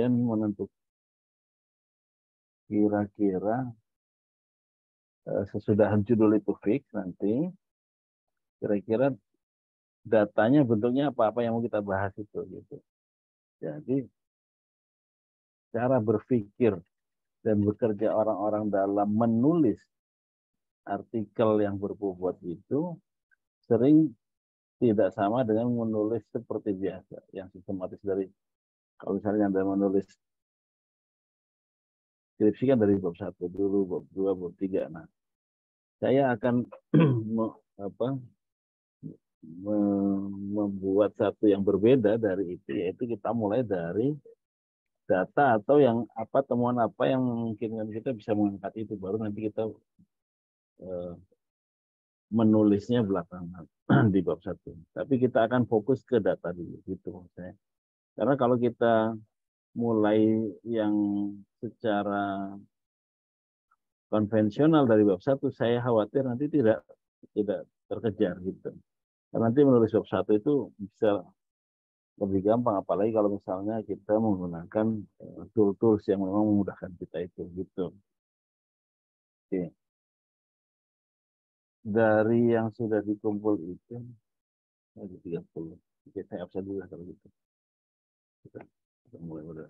menentukan kira-kira sesudah judul itu fix nanti kira-kira datanya bentuknya apa-apa yang mau kita bahas itu gitu. Jadi cara berpikir dan bekerja orang-orang dalam menulis artikel yang berbobot itu sering tidak sama dengan menulis seperti biasa yang sistematis dari kalau misalnya Anda menulis skripsi kan dari bab 1 dulu, bab 2, bab 3. Nah, saya akan membuat satu yang berbeda dari itu, yaitu kita mulai dari data atau yang apa temuan apa yang memungkinkan kita bisa mengangkat itu, baru nanti kita menulisnya belakangan di bab 1. Tapi kita akan fokus ke data dulu gitu maksudnya. Karena kalau kita mulai yang secara konvensional dari bab 1, saya khawatir nanti tidak terkejar gitu. Karena nanti menulis bab 1 itu bisa lebih gampang, apalagi kalau misalnya kita menggunakan tools yang memang memudahkan kita itu gitu. Oke. Dari yang sudah dikumpul itu ada 30. Oke, saya absen dulu kalau gitu. Kita mulai udah.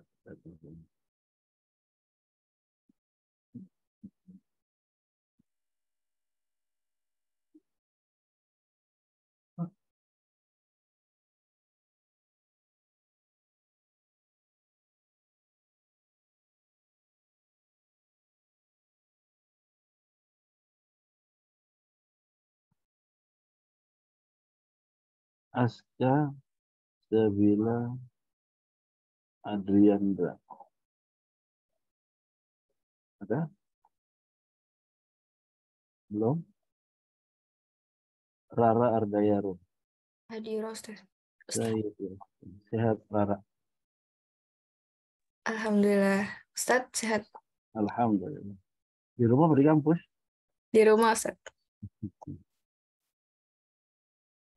Aska Sabila Adriandra. Ada? Belum? Rara Ardayaro. Hadir, Ustaz. Sehat, Rara? Alhamdulillah. Ustaz, sehat? Alhamdulillah. Di rumah atau di kampus? Di rumah, Ustaz.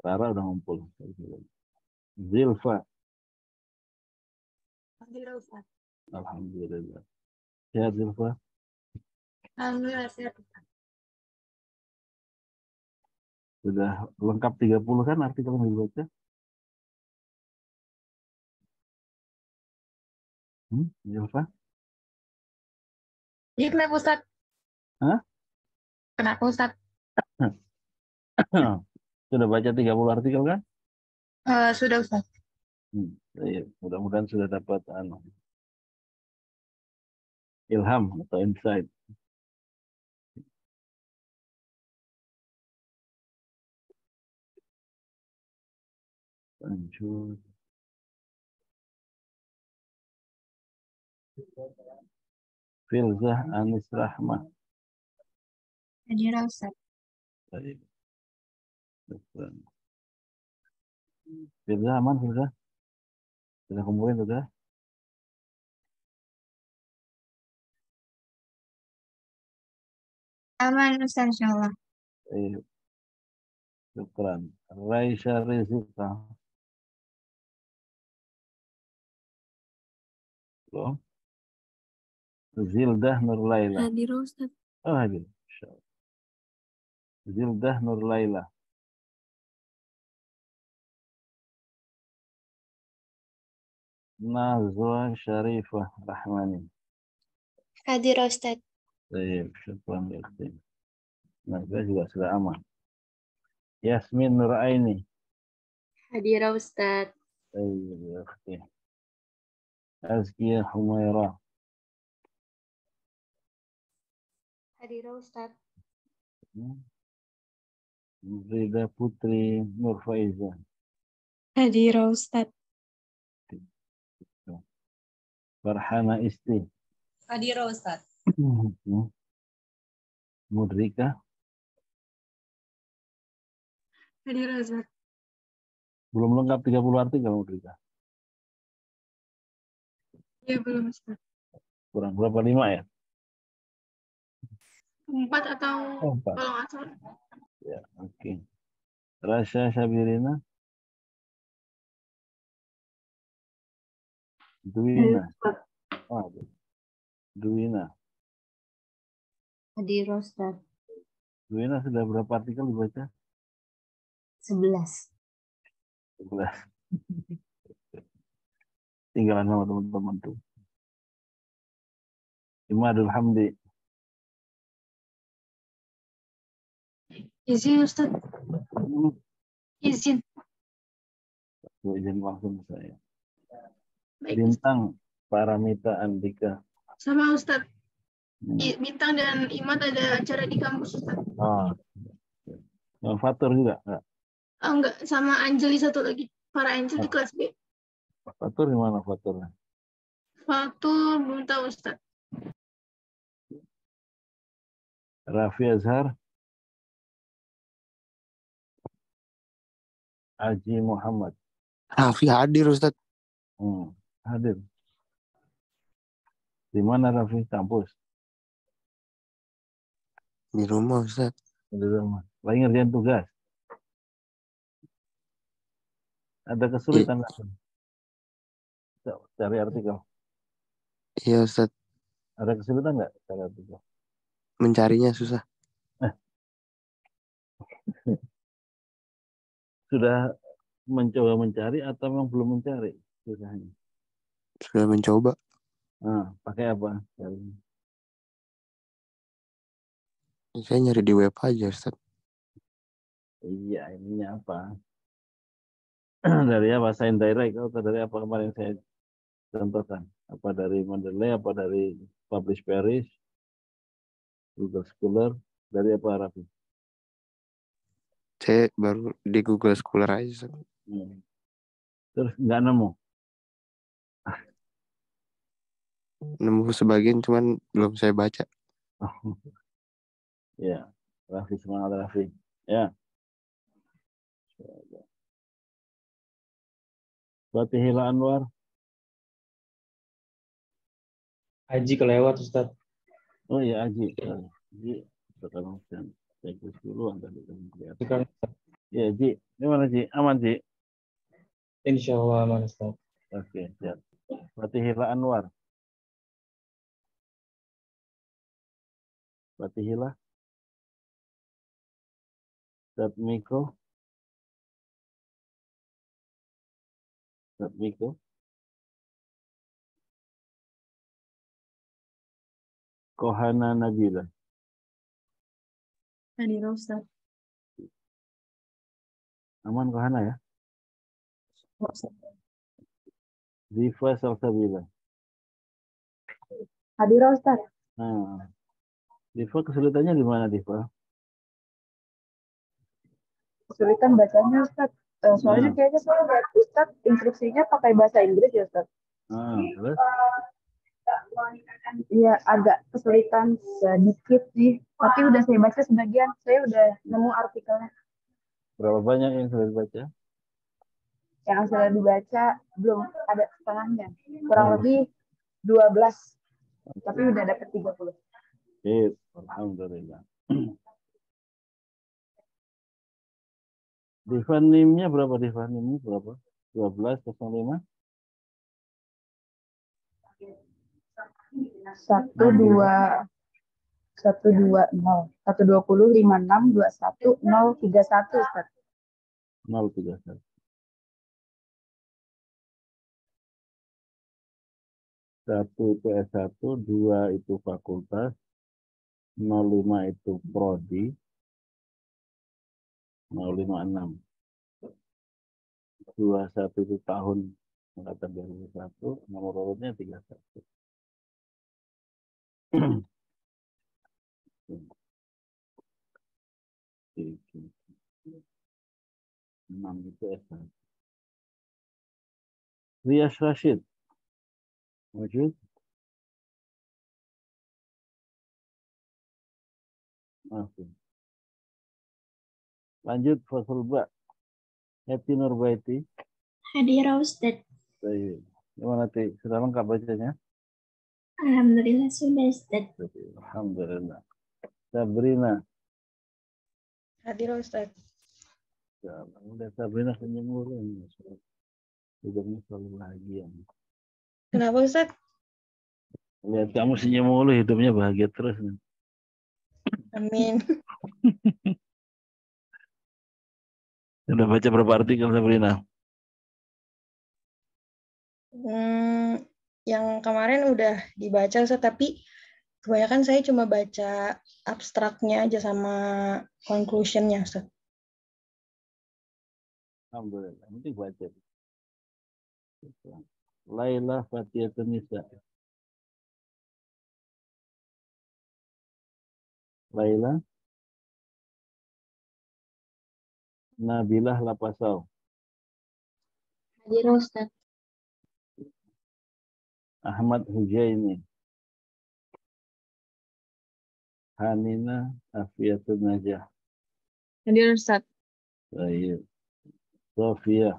Rara udah ngumpul. Zilfa. Hadir, Ustaz. Alhamdulillah. Sehat, Zilfa? Alhamdulillah, sehat. Sudah lengkap 30 kan artikel yang dibaca? Zilfa? Iya, kenapa, Ustaz? Hah? Kenapa, Ustaz? Sudah baca 30 artikel kan? Sudah, Ustaz. Ya, mudah-mudahan sudah dapat ilham atau insight. Lanjut. Filzah Anis Rahmah. Hadir, Ustaz. Baik. Filzah aman, Filzah? Sudah kumpulin, sudah? Aman, Ustaz, insyaAllah. Syukran. Raisya Rizika. Loh. Zildah Nur Laila. Hadir, Ustaz. Oh, hadir. Zildah Nur Laila. Nazwa Syarifah Rahmani. Hadir, Ustaz. Baik, syukran. Nazwa juga sudah aman. Yasmin Nur Aini. Hadir, Ustaz. Baik, Azkiyah Humairah. Hadir, Ustaz. Rida Putri Nur Faiza. Hadir, Ustaz. Farhana Isti. Hadir, Ustaz. Mudrika. Hadir, Ustaz. Belum lengkap 30 artikel Mudrika. Iya, belum, Ustaz. Kurang berapa? 5 ya? 4 atau 4. kalau nggak salah. Ya, oke. Rasya Sabirina. Duwina. Oh, Duwina. Hadir Ustaz. Duwina sudah berapa artikel dibaca? 11. 11. Tinggalan sama teman-teman tuh. Imadul Hamdi. Izin Ustaz. Izin. Izin langsung saya. Baik. Bintang Paramita Andika. Sama Ustaz. Bintang dan Imat ada acara di kampus Ustaz. Oh. Yang Fatur juga enggak? Oh, enggak, sama Anjeli satu lagi. Para Angel di kelas B. Fatur di mana Faturnya? Fatur belum tahu Ustaz. Raffi Azhar. Haji Muhammad. Raffi hadir Ustaz. Hadir. Di mana Raffi? Kampus? Di rumah Ustaz. Di rumah. Lagi ngerjain tugas? Ada kesulitan nggak? Cari artikel. Iya Ustaz. Ada kesulitan nggak cari artikel? Mencarinya susah. Sudah mencoba mencari atau memang belum mencari susahnya? Sudah mencoba. Pakai apa? Saya nyari di web aja Ustaz. Iya, ininya apa? Dari apa? Sign Direct atau dari apa kemarin saya contohkan? Apa dari Mendeley, apa dari Publish Paris, Google Scholar, dari apa Raffi? Saya baru di Google Scholar aja Ustaz. Terus nggak nemu? Nemu sebagian cuman belum saya baca. Ya, Raffi, semangat Raffi. Ya. Fatihil Anwar. Haji kelewat Ustaz. Oh iya, Haji. Haji sekarang saya tulis dulu tadi kan kelihatan. Ya, Ji. Gimana Ji? Aman Ji? Insya Allah aman Ustaz. Oke, siap. Fatihil Anwar. Fatihillah. Ustaz Miko. Ustaz Miko. Kohana Nabila. Hadir Ustaz. Aman Kohana ya? Ziva Salsabila. Hadir Ustaz. Diva kesulitannya di mana Diva? Kesulitan bacanya Ustaz. Soalnya kayaknya saya lihat Ustaz instruksinya pakai bahasa Inggris ya Ustaz. Terus? Iya agak kesulitan sedikit sih. Tapi udah saya baca sebagian. Saya udah nemu artikelnya. Berapa banyak yang sudah dibaca? Yang sudah dibaca belum ada setengahnya. Kurang lebih 12. Tapi udah dapat 30. Alhamdulillah. Divanimnya berapa? Divanimnya berapa? 12.05? 120 120 56 21 031 Ustaz. 031. 1 itu S1, 2 itu fakultas, 05 itu prodi, 056. 21 itu tahun angkatan 2001, nomor urutnya 31. 6 itu S1. Rias Rashid. Wujud? Oke. Lanjut fasal ba. Hati Nurbaiti. Hadir Ustaz. Baik. Gimana Ti? Sudah lengkap bacanya? Alhamdulillah sudah Ustaz. Alhamdulillah. Sabrina. Hadir Ustaz. Ya, udah Sabrina senyum dulu. Hidupnya selalu bahagia. Kenapa Ustaz? Lihat kamu senyum mulu, hidupnya bahagia terus. Amin. Sudah baca berapa artikel, Sabrina? Yang kemarin udah dibaca Ustaz, tapi kebanyakan saya cuma baca abstraknya aja sama conclusionnya Ustaz. Alhamdulillah, nanti baca. Laila Fatiyatun Nisa. Laila Nabilah Lapasau. Hadir Ustaz. Ahmad Hujaini. Hanina Afiatun Najah. Hadir Ustaz. Baik. Sofia.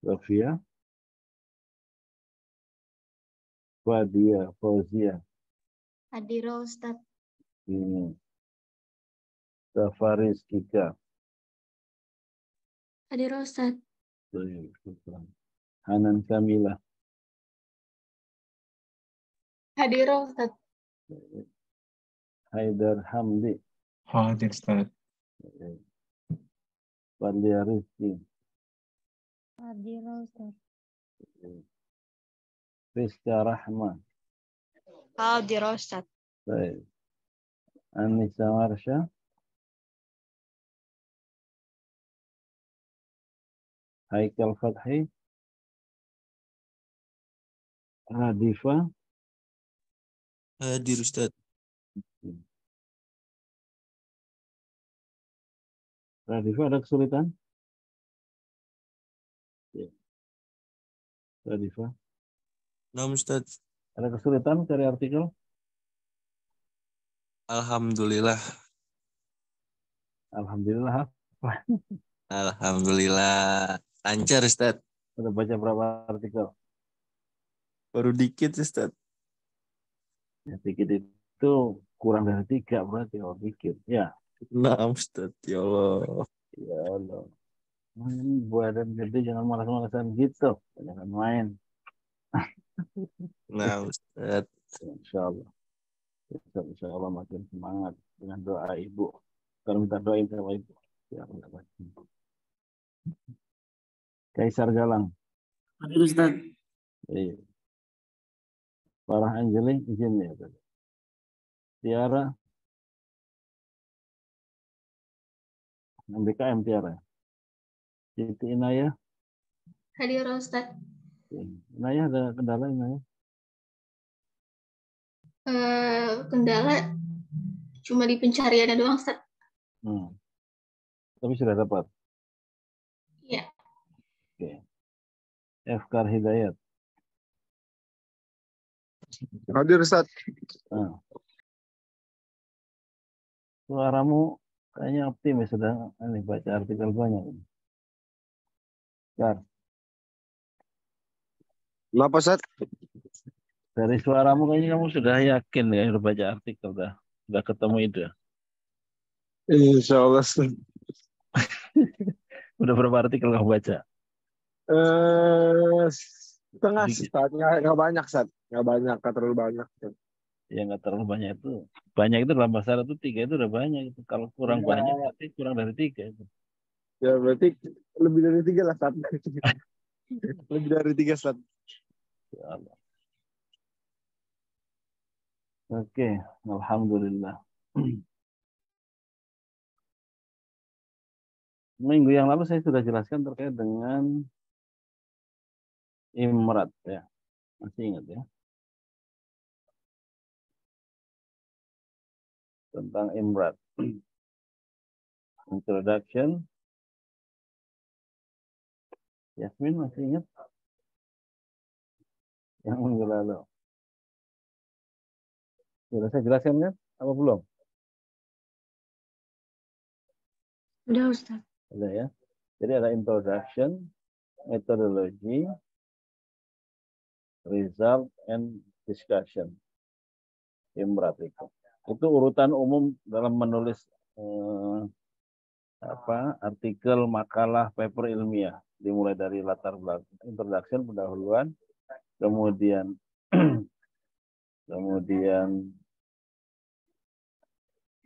Sofia. Fadia. Fauzia. Hadir Ustaz. Ini. Safaris Kika. Hadir Ustaz. Baik. Hanan Kamila. Hadir Ustaz. Baik. Haidar Hamdi. Hadir Ustaz. Baik. Falia Rizki. Hadir Ustaz. Baik. Rizka Rahma. Hadir Ustaz. Baik. Anissa Marsha. Haikal Fathi. Hadifa. Hadir Ustaz. Hadifa ada kesulitan? Ya. Hadifa. Nam Ustaz. Ada kesulitan cari artikel? Alhamdulillah. Alhamdulillah. Alhamdulillah. Lancar Ustaz. Sudah baca berapa artikel? Baru dikit Ustaz. Ya, dikit itu kurang dari 3 berarti. Oh, dikit. Ya. Nam Ustaz. Ya Allah. Ya Allah. Badan gede jangan malas-malasan gitu. Jangan main. Nam Ustaz. Insya Allah. Insya Allah makin semangat dengan doa ibu. Kalau minta doain sama ibu. Ya Allah. Kaisar Galang. Hadir Ustaz. Iya. Farah Anjeli izin ya. Tiara. MBKM Tiara. Siti Inayah. Hadir Ustaz. Inayah ada kendala Inayah? Kendala cuma di pencariannya doang Ustaz. Tapi sudah dapat. Iya. Oke. Efkar Hidayat. Hadir Ustaz. Nah. Suaramu kayaknya optimis sudah ini baca artikel banyak. Kar, Kenapa Ustaz? dari suaramu kayaknya kamu sudah yakin ya sudah baca artikel sudah ketemu ide. Insya Allah Ustaz. Udah berapa artikel kamu baca? Setengah Sedikit. Ustaz. Nggak banyak Ustaz. Nggak banyak. Nggak terlalu banyak. Ya nggak terlalu banyak itu. Banyak itu dalam bahasa Arab itu 3 itu udah banyak itu. Kalau kurang banyak berarti kurang dari 3 itu. Ya berarti lebih dari 3 lah Ustaz. Lebih dari 3 Ustaz. Ya Allah. Oke, alhamdulillah. Minggu yang lalu saya sudah jelaskan terkait dengan imrat ya. Masih ingat ya? Tentang imrat. Introduction. Yasmin masih ingat? Yang minggu lalu. Sudah saya jelaskan kan? Apa belum? Udah Ustaz. Ada ya. Jadi ada introduction, methodology, result, and discussion. Imrat itu. Itu urutan umum dalam menulis artikel, makalah, paper ilmiah. dimulai dari latar belakang, introduction, pendahuluan, kemudian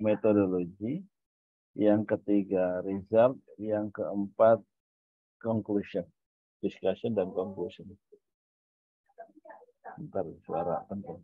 metodologi, yang ketiga result, yang keempat conclusion, discussion dan conclusion. Bentar, suara penting.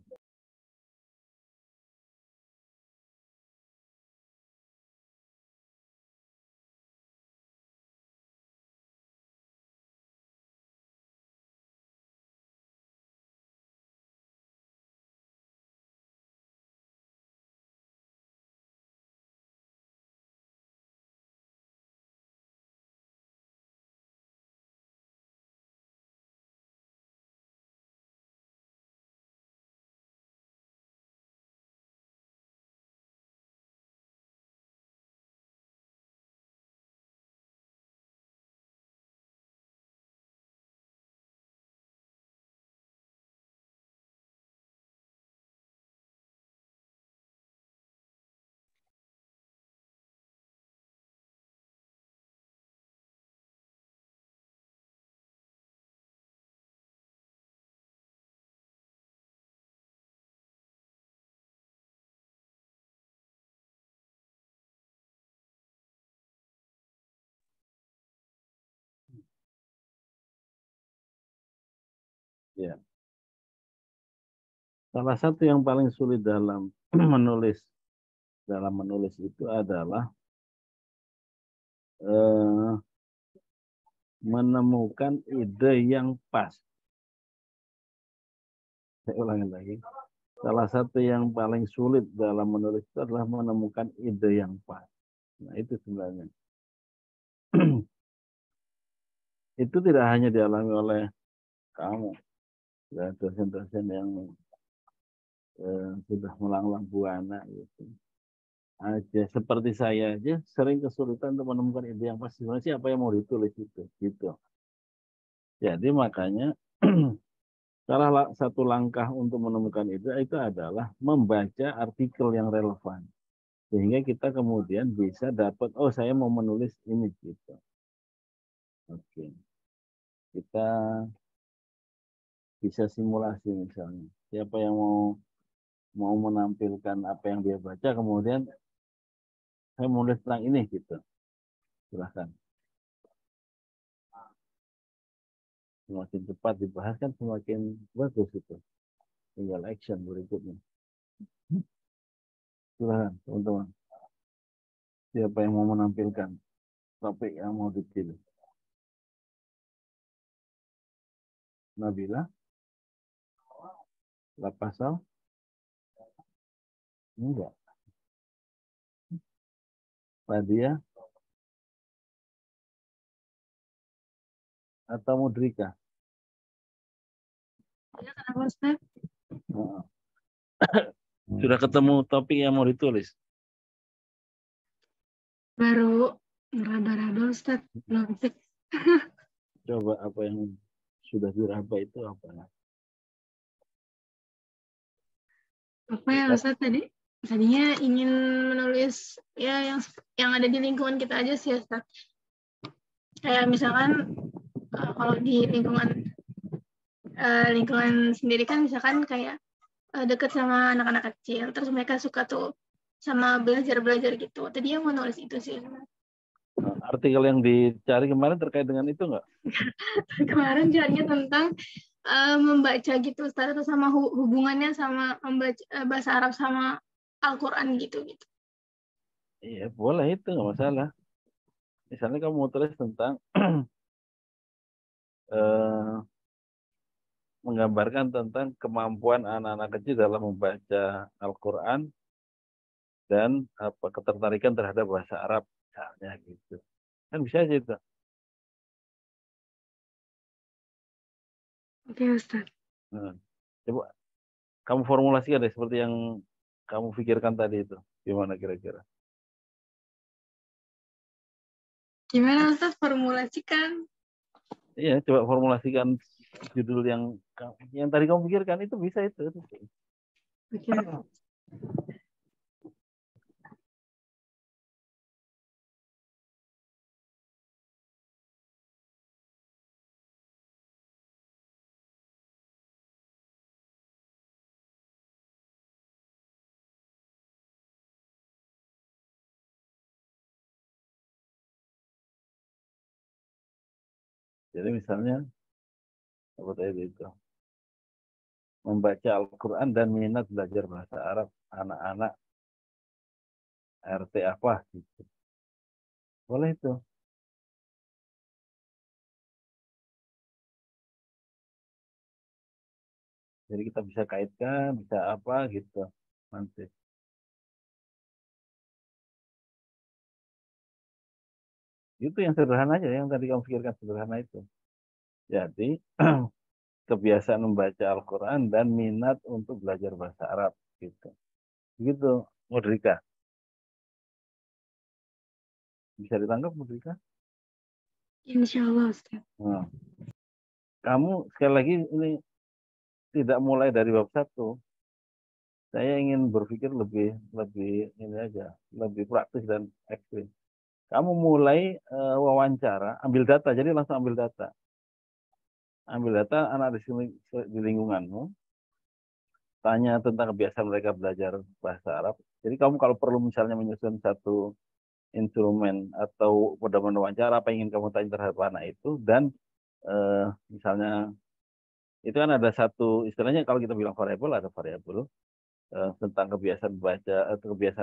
Ya. Salah satu yang paling sulit dalam menulis itu adalah menemukan ide yang pas. Saya ulangi lagi. Salah satu yang paling sulit dalam menulis itu adalah menemukan ide yang pas. Nah, itu sebenarnya. Itu tidak hanya dialami oleh kamu, ya, dosen-dosen yang sudah melanglang buana gitu. Aja seperti saya aja sering kesulitan untuk menemukan ide yang pas. Sebenarnya siapa yang mau ditulis itu, gitu. Jadi makanya salah satu langkah untuk menemukan itu adalah membaca artikel yang relevan. Sehingga kita kemudian bisa dapat, oh saya mau menulis ini gitu. Oke. Kita bisa simulasi misalnya. Siapa yang mau menampilkan apa yang dia baca, kemudian saya menulis tentang ini gitu. Silahkan. Semakin cepat dibahas kan semakin bagus itu. Tinggal action berikutnya. Silahkan teman-teman. Siapa yang mau menampilkan topik yang mau dipilih? Nabila? Lapasal? Enggak. Nadia? Atau Mudrika? Ya, kenapa Ustaz? Sudah ketemu topik yang mau ditulis? Baru raba-raba Ustaz, belum fix. Coba apa yang sudah diraba itu apa? Apa ya Ustaz tadi? Tadinya ingin menulis ya yang ada di lingkungan kita aja sih Ustaz. Kayak misalkan kalau di lingkungan sendiri kan misalkan kayak deket sama anak-anak kecil, terus mereka suka tuh sama belajar-belajar gitu. Tadi yang mau nulis itu sih. Artikel yang dicari kemarin terkait dengan itu nggak? Kemarin carinya tentang membaca gitu, Ustaz, atau sama hubungannya sama membaca bahasa Arab sama Al-Quran gitu. Iya, boleh itu nggak masalah. Misalnya kamu mau tulis tentang menggambarkan tentang kemampuan anak-anak kecil dalam membaca Al-Quran dan ketertarikan terhadap bahasa Arab, misalnya gitu. Kan bisa aja itu. Oke, Ustaz. Nah, coba kamu formulasikan deh seperti yang kamu pikirkan tadi itu. Gimana kira-kira? Gimana Ustaz formulasikan? Iya, coba formulasikan judul yang tadi kamu pikirkan itu bisa itu. Oke. Jadi misalnya apa tadi itu? Membaca Al-Quran dan minat belajar bahasa Arab anak-anak RT apa gitu. Boleh itu. Jadi kita bisa kaitkan, bisa apa gitu nanti. Itu yang sederhana aja, yang tadi kamu pikirkan sederhana itu. Jadi kebiasaan membaca Al-Quran dan minat untuk belajar bahasa Arab gitu. Begitu, Mudrika. Bisa ditangkap, Mudrika? Insya Allah, Ustaz. Nah, kamu sekali lagi ini tidak mulai dari bab 1. Saya ingin berpikir lebih ini aja, lebih praktis dan ekstrim. Kamu mulai wawancara, ambil data, jadi langsung ambil data. Ambil data anak di lingkunganmu, tanya tentang kebiasaan mereka belajar bahasa Arab. Jadi kamu kalau perlu misalnya menyusun satu instrumen atau pedoman wawancara apa yang ingin kamu tanya terhadap anak itu, dan misalnya itu kan ada satu istilahnya kalau kita bilang variabel, ada variabel tentang kebiasaan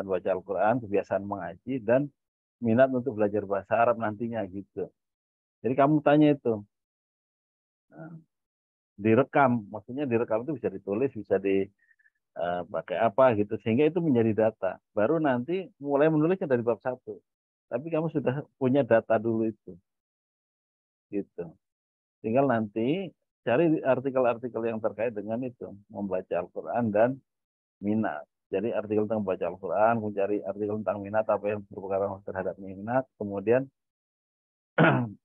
baca Al-Quran, kebiasaan mengaji, dan minat untuk belajar bahasa Arab nantinya gitu. Jadi kamu tanya itu, direkam, maksudnya direkam itu bisa ditulis, bisa dipakai apa gitu, sehingga itu menjadi data. Baru nanti mulai menulisnya dari bab 1. Tapi kamu sudah punya data dulu itu, gitu. Tinggal nanti cari artikel-artikel yang terkait dengan itu, membaca Al-Quran dan minat. Jadi artikel tentang membaca Al-Quran, mencari artikel tentang minat, apa yang berpengaruh terhadap minat, kemudian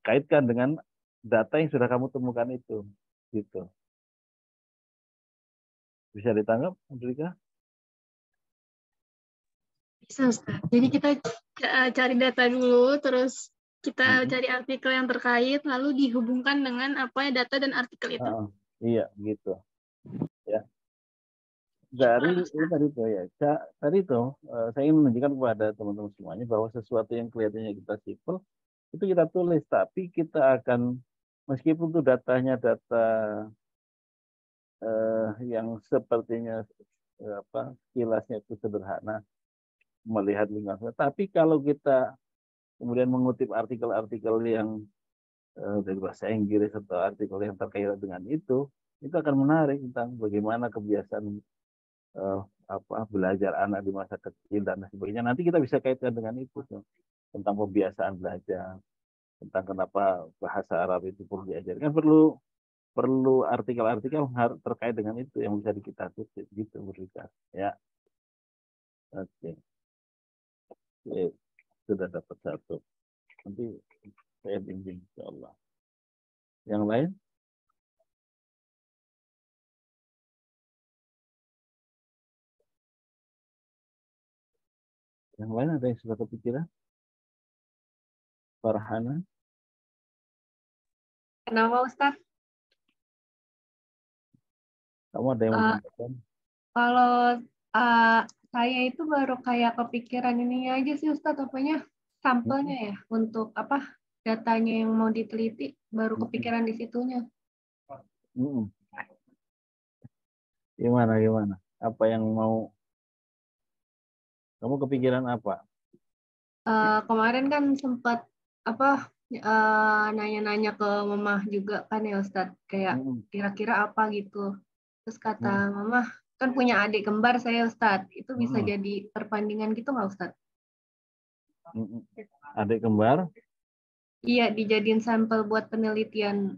kaitkan dengan data yang sudah kamu temukan itu, gitu. Bisa ditangkap, Mudrika? Bisa, Ustaz. Jadi kita cari data dulu, terus kita cari artikel yang terkait, lalu dihubungkan dengan apa ya data dan artikel itu. Iya, gitu. Ya. Dari tadi itu ya, tadi itu saya ingin menunjukkan kepada teman-teman semuanya bahwa sesuatu yang kelihatannya kita simpel itu kita tulis, tapi kita akan meskipun itu datanya data yang sepertinya kilasnya itu sederhana melihat lingkungan, tapi kalau kita kemudian mengutip artikel-artikel yang dari bahasa Inggris atau artikel yang terkait dengan itu akan menarik tentang bagaimana kebiasaan belajar anak di masa kecil dan sebagainya. Nanti kita bisa kaitkan dengan itu tentang kebiasaan belajar, tentang kenapa bahasa Arab itu perlu diajarkan, perlu artikel-artikel terkait dengan itu yang bisa kita kutip gitu, Mudrika. Ya, oke. Sudah dapat 1. Nanti saya bimbing, insyaallah. Yang lain? Yang lain ada yang sudah kepikiran? Farhana? Kenapa, Ustaz? Kamu ada yang mau menambahkan? Kalau saya itu baru kayak kepikiran ininya aja sih, Ustaz, apanya sampelnya ya, untuk datanya yang mau diteliti, baru kepikiran di situnya. Gimana? Apa yang mau? Kamu kepikiran apa? Kemarin kan sempat nanya-nanya ke Mama juga kan ya, Ustadz, kayak kira-kira apa gitu. Terus kata Mama, kan punya adik kembar saya, Ustadz, itu bisa jadi perbandingan gitu nggak, Ustadz? Adik kembar? Iya, dijadiin sampel buat penelitian,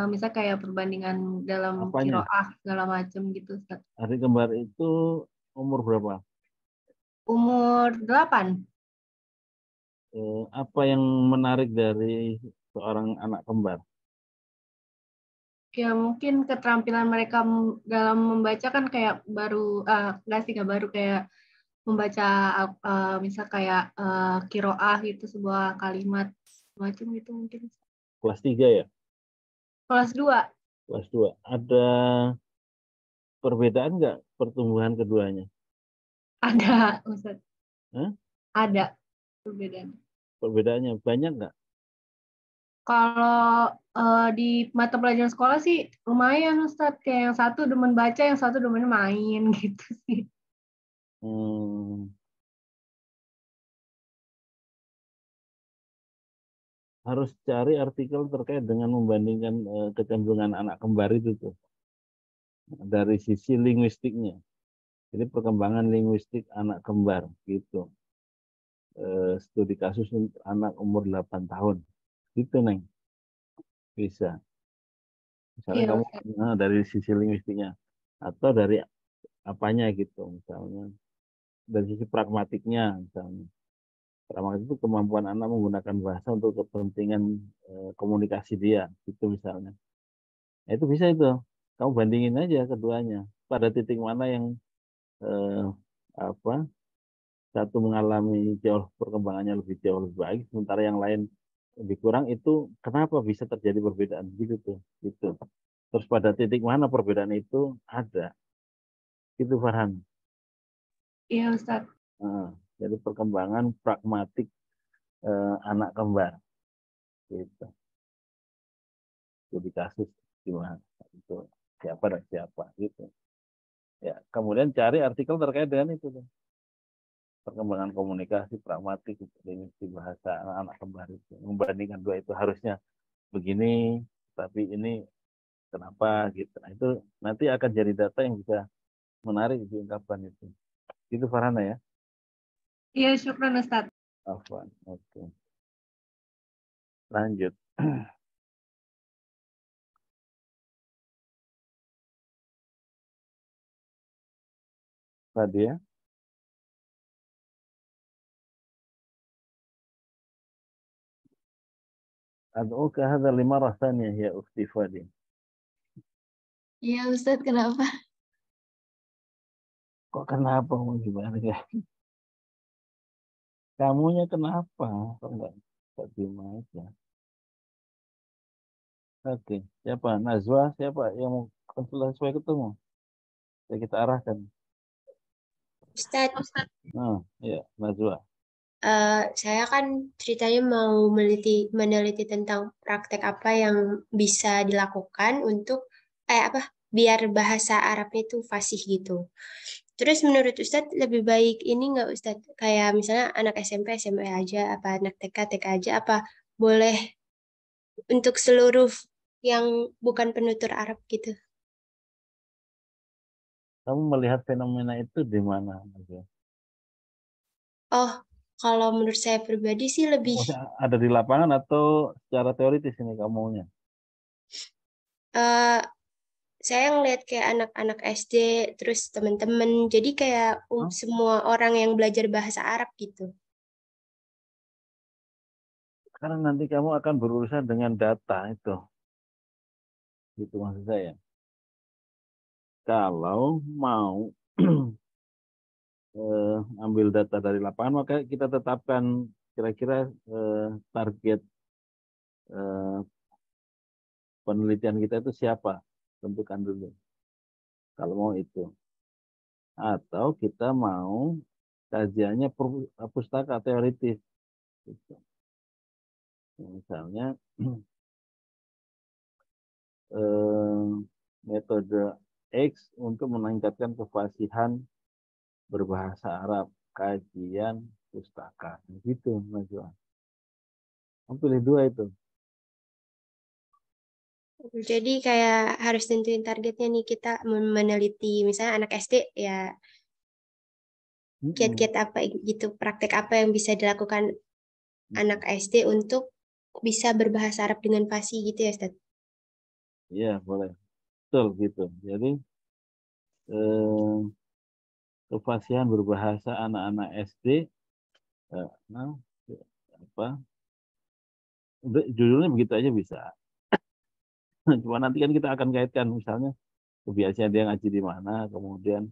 misalnya kayak perbandingan dalam qiraah segala macam gitu, Ustadz. Adik kembar itu umur berapa? Umur 8. Apa yang menarik dari seorang anak kembar? Ya mungkin keterampilan mereka dalam membaca kan kayak baru, nggak baru, kayak membaca misal kayak qiraah gitu, sebuah kalimat macam gitu mungkin. Kelas 3 ya? Kelas 2. Kelas 2. Ada perbedaan nggak pertumbuhan keduanya? Ada, Ustaz. Hah? Ada perbedaan. Perbedaannya banyak nggak? Kalau di mata pelajaran sekolah sih lumayan Ustadz, kayak yang satu demen baca, yang satu demen main gitu sih. Harus cari artikel terkait dengan membandingkan kecenderungan anak kembar itu tuh dari sisi linguistiknya. Jadi perkembangan linguistik anak kembar gitu. Studi kasus untuk anak umur 8 tahun. Gitu, Neng. Bisa. Misalnya Iya, kamu Ustadz. dari sisi linguistiknya atau dari apanya gitu, misalnya dari sisi pragmatiknya, misalnya. Pragmatik itu kemampuan anak menggunakan bahasa untuk kepentingan komunikasi dia, gitu misalnya. Nah, itu bisa itu. Kamu bandingin aja keduanya. Pada titik mana yang eh, apa satu mengalami jauh perkembangannya jauh lebih baik, sementara yang lain lebih kurang, itu kenapa bisa terjadi perbedaan gitu tuh, gitu. Terus pada titik mana perbedaan itu ada, itu Farhan. Iya Ustadz. Jadi perkembangan pragmatik anak kembar, gitu. Jadi kasus gimana itu siapa dan siapa gitu. Ya, kemudian cari artikel terkait dengan itu tuh. Perkembangan komunikasi pragmatik di bahasa anak-anak kembar itu. Membandingkan dua itu harusnya begini, tapi ini kenapa gitu. Nah, itu nanti akan jadi data yang bisa menarik diungkapkan itu. Itu Farhana ya. Iya, syukran Ustadz. Afwan. Oke. Lanjut. Tadi ya. Ad'uka hadha limarah thaniyah ya ukhti Fadi. Iya Ustadz, kenapa? Kok kenapa mau gimana ya? Kamunya kenapa? Kok enggak diem aja? Oke, siapa? Najwa, siapa yang mau konsultasi supaya ketemu? Ya kita arahkan. Ustadz, Nah, ya, Najwa. saya kan ceritanya mau meneliti tentang praktek apa yang bisa dilakukan untuk biar bahasa Arabnya itu fasih gitu. Terus menurut Ustadz lebih baik ini nggak Ustadz? Kayak misalnya anak SMP SMP aja, apa anak TK TK aja, apa boleh untuk seluruh yang bukan penutur Arab gitu? Kamu melihat fenomena itu di mana, Najwa? Oh, kalau menurut saya pribadi sih lebih Maksudnya ada di lapangan atau secara teoritis ini kamunya? eh, saya ngeliat kayak anak-anak SD, terus teman-teman, jadi kayak Hah? semua orang yang belajar bahasa Arab gitu. Karena nanti kamu akan berurusan dengan data itu. Gitu maksud saya. Kalau mau ambil data dari lapangan, maka kita tetapkan kira-kira target eh, penelitian kita itu siapa, tentukan dulu. Kalau mau itu, atau kita mau kajiannya pustaka teoritis, gitu. Misalnya metode X untuk meningkatkan kefasihan berbahasa Arab, kajian pustaka, gitu Mas Johan. Kamu pilih dua itu. Jadi kayak harus tentuin targetnya nih kita meneliti misalnya anak SD ya kiat-kiat apa gitu, praktek apa yang bisa dilakukan anak SD untuk bisa berbahasa Arab dengan fasih gitu ya Ustaz? Iya, boleh. Betul gitu. Jadi eh, kefasihan berbahasa anak-anak SD, nah, apa? Judulnya begitu aja bisa. Cuma nanti kan kita akan kaitkan misalnya kebiasaan dia ngaji di mana, kemudian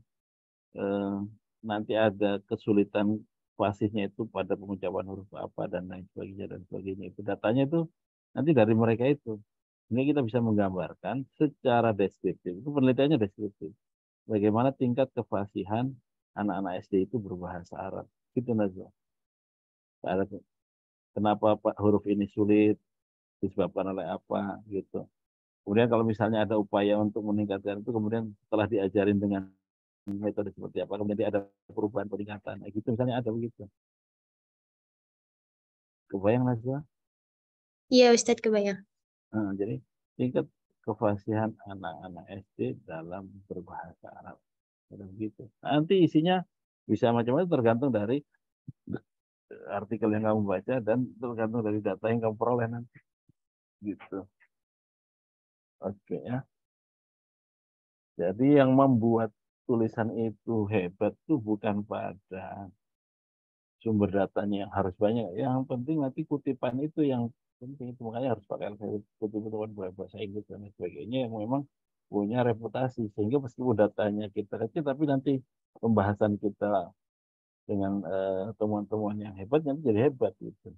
eh, nanti ada kesulitan fasihnya itu pada pengucapan huruf apa dan lain sebagainya dan sebagainya. Itu datanya itu nanti dari mereka itu. Ini kita bisa menggambarkan secara deskriptif. Itu penelitiannya deskriptif. Bagaimana tingkat kefasihan anak-anak SD itu berbahasa Arab. Gitu Najwa. Kenapa Pak huruf ini sulit? disebabkan oleh apa gitu. Kemudian kalau misalnya ada upaya untuk meningkatkan itu, kemudian setelah diajarin dengan metode seperti apa, kemudian ada perubahan peningkatan, gitu misalnya ada begitu. Kebayang Najwa? Iya Ustadz, kebayang. Nah, jadi tingkat kefasihan anak-anak SD dalam berbahasa Arab. Begitu. Nanti isinya bisa macam-macam tergantung dari artikel yang kamu baca dan tergantung dari data yang kamu peroleh nanti. Gitu. Oke ya. Jadi yang membuat tulisan itu hebat itu bukan pada sumber datanya yang harus banyak. Yang penting nanti kutipan itu yang penting. Itu makanya harus pakai kutipan bahasa Inggris dan sebagainya yang memang punya reputasi. Sehingga meskipun datanya kita kecil, tapi nanti pembahasan kita dengan temuan-temuan yang hebat nanti jadi hebat gitu.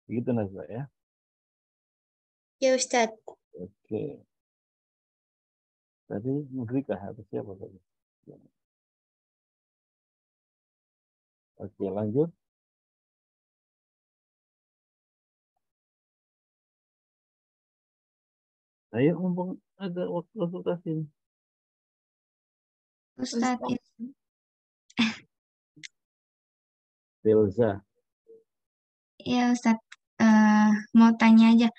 Begitu Nazwa ya. Ya Ustadz. Oke. Tadi Mudrika atau siapa tadi? Oke, lanjut. Ayo mumpung ada waktu konsultasi. Ustadz, Belza. ya Ustadz, mau tanya aja.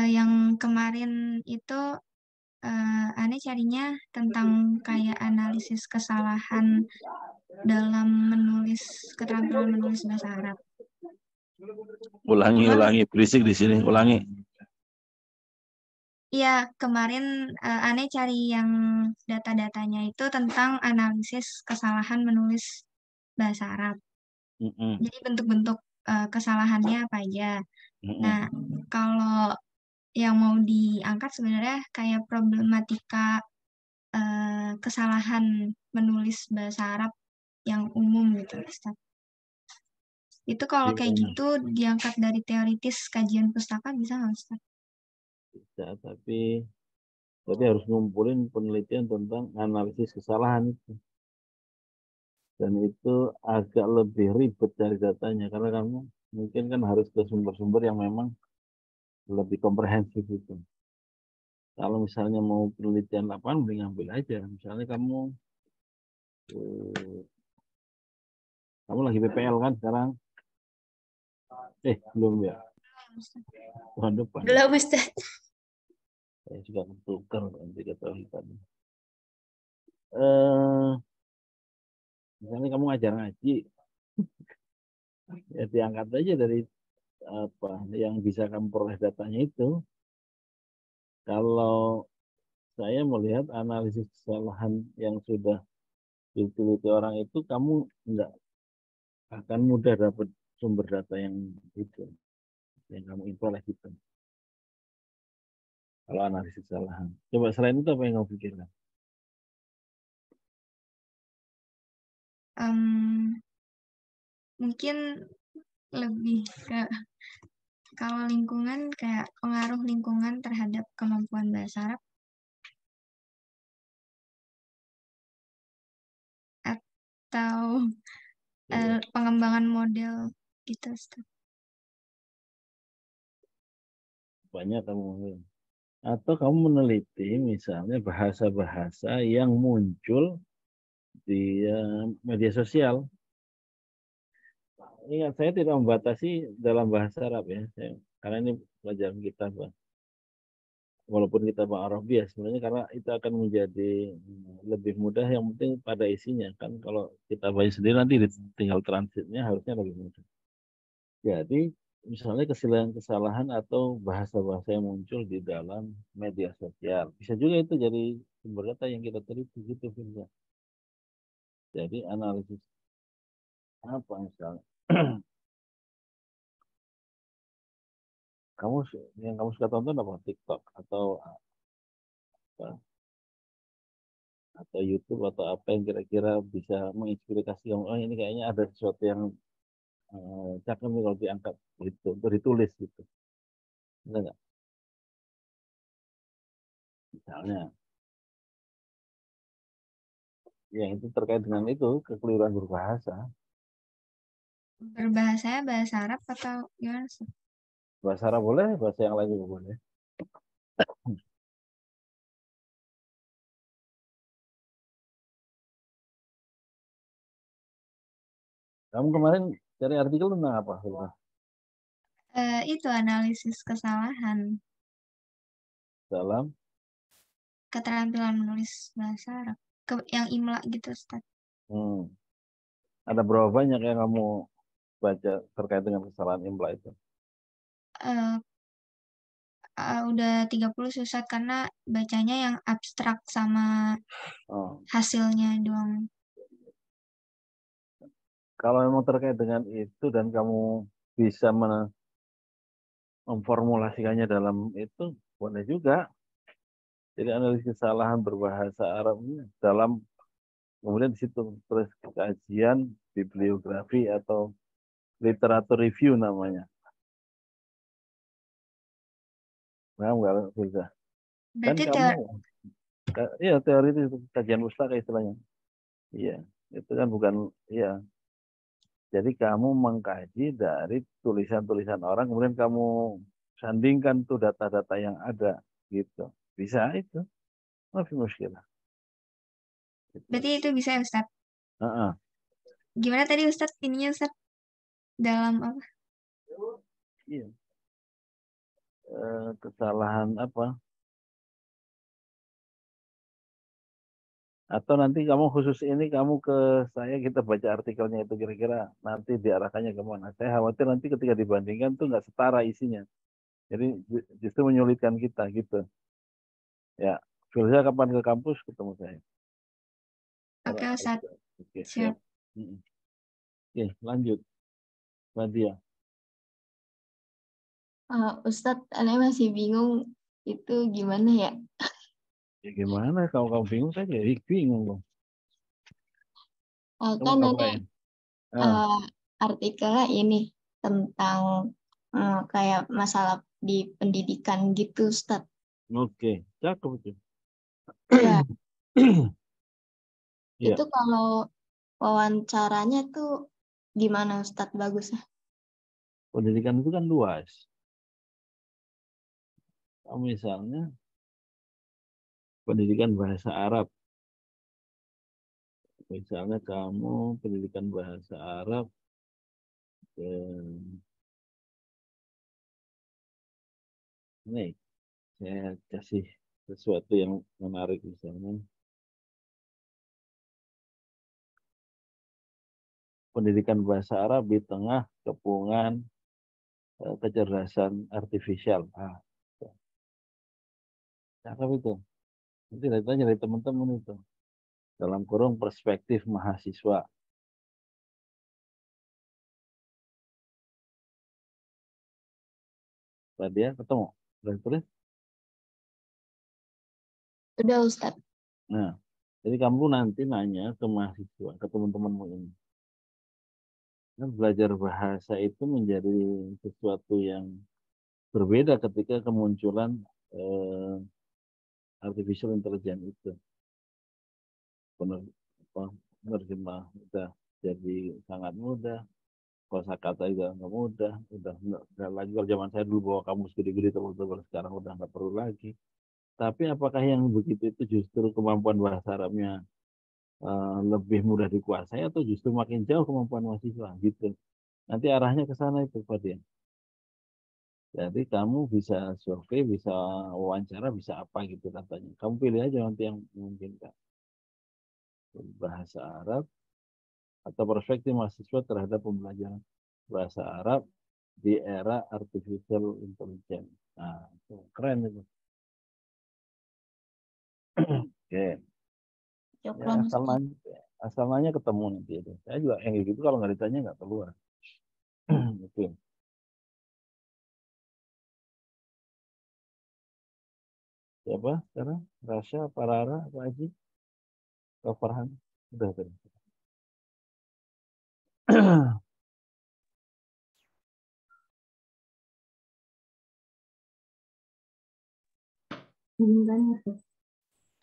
Yang kemarin itu Ane carinya tentang kayak analisis kesalahan dalam menulis, keterampilan menulis bahasa Arab. Ulangi, berisik di sini, ulangi. Iya, kemarin Ane cari yang data-datanya itu tentang analisis kesalahan menulis bahasa Arab. Jadi bentuk-bentuk kesalahannya apa aja. Nah, kalau yang mau diangkat sebenarnya kayak problematika kesalahan menulis bahasa Arab yang umum gitu, Ustaz. Itu kalau kayak gitu diangkat dari teoritis kajian pustaka bisa nggak, Ustaz? Bisa, tapi harus ngumpulin penelitian tentang analisis kesalahan itu. Dan itu agak lebih ribet dari datanya, karena kamu mungkin kan harus ke sumber-sumber yang memang lebih komprehensif itu. Kalau misalnya mau penelitian lapangan, mending ambil aja. Misalnya kamu lagi PPL kan sekarang? Belum ya? Tahun depan. Belum Ustaz. Saya juga tukar nanti kata tadi. Misalnya kamu ngajar ngaji, ya diangkat aja dari apa yang bisa kamu peroleh datanya itu. Kalau saya melihat analisis kesalahan yang sudah diteliti orang itu, kamu nggak akan mudah dapat sumber data yang itu, yang kamu peroleh gitu. Kalau analisis kesalahan. Coba selain itu apa yang kamu pikirkan? Mungkin lebih ke kalau lingkungan, kayak pengaruh lingkungan terhadap kemampuan bahasa Arab, atau pengembangan model gitu, Ustaz. Banyak kamu. Atau kamu meneliti misalnya bahasa-bahasa yang muncul di media sosial. Ingat, saya tidak membatasi dalam bahasa Arab ya, karena ini pelajaran kita, Pak. Walaupun kita Pak Arabiah sebenarnya, karena itu akan menjadi lebih mudah, yang penting pada isinya kan. Kalau kita baca sendiri nanti tinggal transitnya harusnya lebih mudah. Jadi misalnya kesalahan atau bahasa-bahasa yang muncul di dalam media sosial, bisa juga itu jadi sumber data yang kita teliti gitu, Firza. Jadi analisis apa misalnya? Yang kamu suka tonton apa? TikTok atau apa? Atau YouTube atau apa yang kira-kira bisa menginspirasi kamu? Oh, ini kayaknya ada sesuatu yang cakep nih kalau diangkat gitu, untuk ditulis gitu. Enggak? Misalnya, yang itu terkait dengan itu kekeliruan berbahasa. Berbahasanya bahasa Arab atau gimana sih? Bahasa Arab boleh, bahasa yang lain juga boleh. Kamu kemarin cari artikel tentang apa? Itu analisis kesalahan Dalam keterampilan menulis bahasa Arab. Yang imla gitu, Ustaz. Ada berapa banyak yang kamu baca terkait dengan kesalahan imla itu? Udah 30 Ustaz, karena bacanya yang abstrak sama hasilnya doang. Kalau memang terkait dengan itu dan kamu bisa memformulasikannya dalam itu, boleh juga. Jadi analisis kesalahan berbahasa Arabnya dalam, kemudian di situ terus kajian bibliografi atau literatur review namanya. Paham nggak, Firza? Kan Berarti kamu, iya teori itu kajian pustaka istilahnya. Iya, itu kan bukan, iya. Jadi kamu mengkaji dari tulisan-tulisan orang, kemudian kamu sandingkan tuh data-data yang ada, gitu. Bisa itu, masih muskilah. Berarti itu bisa ya, Ustaz? Uh-uh. Gimana tadi Ustaz? Ininya Ustaz? Dalam apa? Iya. Kesalahan apa? Atau nanti kamu khusus ini kamu ke saya, kita baca artikelnya itu kira-kira nanti diarahkannya kemana. Saya khawatir nanti ketika dibandingkan tuh nggak setara isinya. Jadi justru menyulitkan kita gitu. Ya, Firza kapan ke kampus ketemu saya. Oke, Ustaz. Oke, siap. Oke, lanjut. Nadia. Ustadz, Ane masih bingung itu gimana ya? Ya gimana? Kalau kamu bingung saya jadi bingung dong. Kan Ane artikelnya ini tentang kayak masalah di pendidikan gitu, Ustadz. Oke, cakep itu. Iya. Itu kalau wawancaranya tuh gimana, Ustadz, bagusnya? Pendidikan itu kan luas. Misalnya pendidikan bahasa Arab. Misalnya kamu pendidikan bahasa Arab, nih saya kasih sesuatu yang menarik misalnya. Pendidikan bahasa Arab di tengah kepungan kecerdasan artifisial. Cakep itu. Nanti datanya dari teman-teman itu. Dalam kurung perspektif mahasiswa. Tadi ya ketemu. Udah tulis? Udah, Ustaz. Nah, jadi kamu nanti nanya ke mahasiswa, ke teman-temanmu ini. Kan belajar bahasa itu menjadi sesuatu yang berbeda ketika kemunculan artificial intelligence itu. Penerjemah udah jadi sangat mudah, kosakata juga nggak mudah, udah nggak lagi kalau zaman saya dulu bawa kamus gede-gede tebal-tebal, sekarang udah nggak perlu lagi. Tapi apakah yang begitu itu justru kemampuan bahasa Arabnya lebih mudah dikuasai atau justru makin jauh kemampuan mahasiswa gitu? Nanti arahnya ke sana itu Pak Dian. Jadi kamu bisa survei, bisa wawancara, bisa apa gitu katanya. Kamu pilih aja nanti yang memungkinkan. Bahasa Arab atau perspektif mahasiswa terhadap pembelajaran bahasa Arab di era artificial intelligence. Nah, itu keren itu. Oke. Ya, asal nanya ketemu nanti itu. Saya juga yang gitu kalau nggak ditanya nggak keluar. Oke. Siapa sekarang? Rasya, Parara, Pak Haji? Pak Farhan? Udah tadi.